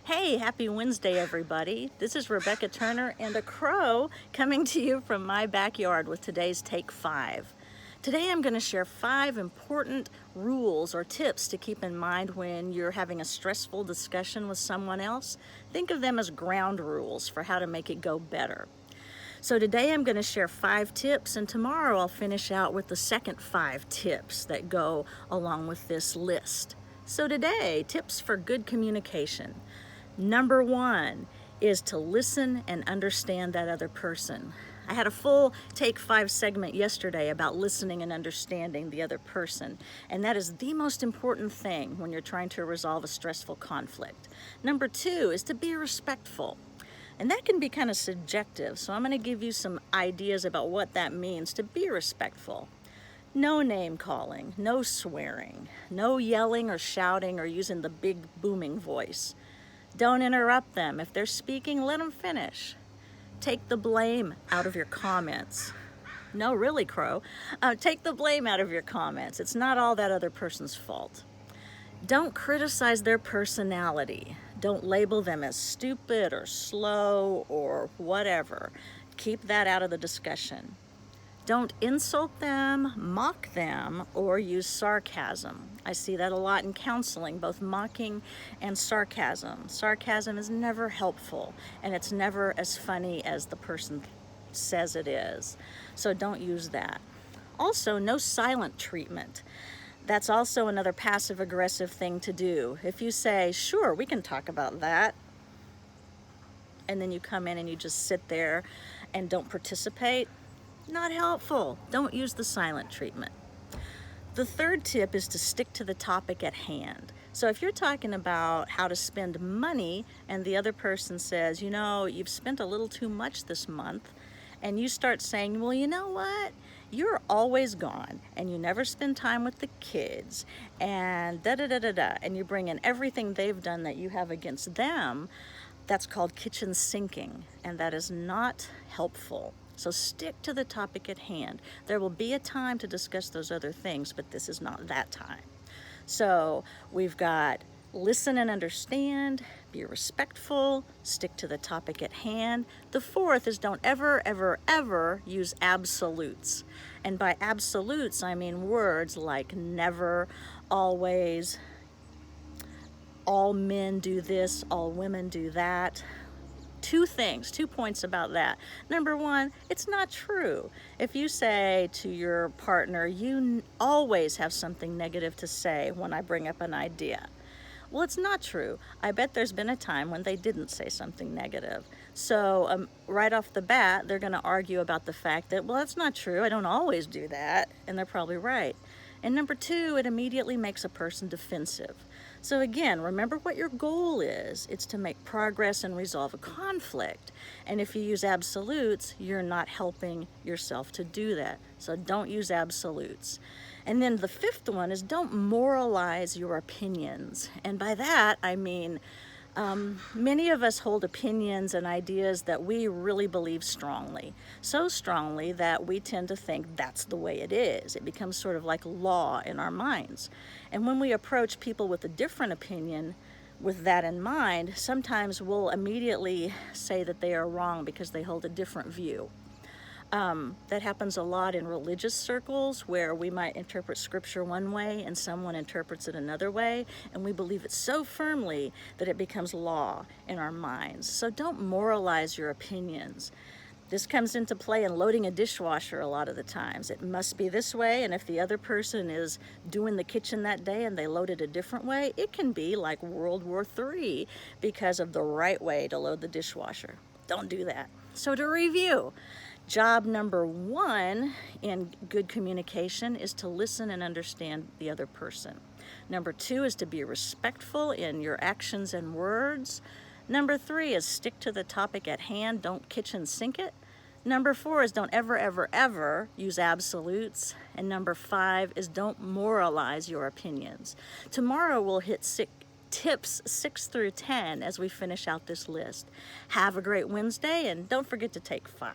Hey, happy Wednesday, everybody. This is Rebecca Turner and a crow coming to you from my backyard with today's Take 5. Today I'm going to share 5 important rules or tips to keep in mind when you're having a stressful discussion with someone else. Think of them as ground rules for how to make it go better. So today I'm going to share 5 tips, and tomorrow I'll finish out with the second 5 tips that go along with this list. So today, tips for good communication. Number 1 is to listen and understand that other person. I had a full Take 5 segment yesterday about listening and understanding the other person, and that is the most important thing when you're trying to resolve a stressful conflict. Number 2 is to be respectful. And that can be kind of subjective, so I'm going to give you some ideas about what that means to be respectful. No name calling, no swearing, no yelling or shouting or using the big booming voice. Don't interrupt them. If they're speaking, let them finish. Take the blame out of your comments. No, really, Crow. Take the blame out of your comments. It's not all that other person's fault. Don't criticize their personality. Don't label them as stupid or slow or whatever. Keep that out of the discussion. Don't insult them, mock them, or use sarcasm. I see that a lot in counseling, both mocking and sarcasm. Sarcasm is never helpful, and it's never as funny as the person says it is. So don't use that. Also, no silent treatment. That's also another passive-aggressive thing to do. If you say, sure, we can talk about that, and then you come in and you just sit there and don't participate, not helpful. Don't use the silent treatment. The third tip is to stick to the topic at hand. So if you're talking about how to spend money and the other person says, you know, you've spent a little too much this month, and you start saying, well, you know what? You're always gone and you never spend time with the kids and da-da-da-da-da, and you bring in everything they've done that you have against them, that's called kitchen sinking, and that is not helpful. So stick to the topic at hand. There will be a time to discuss those other things, but this is not that time. So we've got listen and understand, be respectful, stick to the topic at hand. The fourth is don't ever, ever, ever use absolutes. And by absolutes, I mean words like never, always, all men do this, all women do that. 2 points about that. Number 1, it's not true. If you say to your partner, you always have something negative to say when I bring up an idea. Well, it's not true. I bet there's been a time when they didn't say something negative. So right off the bat, they're going to argue about the fact that, well, that's not true. I don't always do that. And they're probably right. And number 2, it immediately makes a person defensive. So again, remember what your goal is. It's to make progress and resolve a conflict. And if you use absolutes, you're not helping yourself to do that. So don't use absolutes. And then the 5th one is don't moralize your opinions. And by that, I mean, many of us hold opinions and ideas that we really believe strongly. So strongly that we tend to think that's the way it is. It becomes sort of like law in our minds. And when we approach people with a different opinion with that in mind, sometimes we'll immediately say that they are wrong because they hold a different view. That happens a lot in religious circles where we might interpret scripture one way and someone interprets it another way, and we believe it so firmly that it becomes law in our minds. So don't moralize your opinions. This comes into play in loading a dishwasher a lot of the times. It must be this way, and if the other person is doing the kitchen that day and they load it a different way, it can be like World War III because of the right way to load the dishwasher. Don't do that. So to review, job number 1 in good communication is to listen and understand the other person. Number 2 is to be respectful in your actions and words. Number 3 is stick to the topic at hand, don't kitchen sink it. Number 4 is don't ever, ever, ever use absolutes. And number 5 is don't moralize your opinions. Tomorrow we'll hit tips 6 through 10 as we finish out this list. Have a great Wednesday, and don't forget to take 5.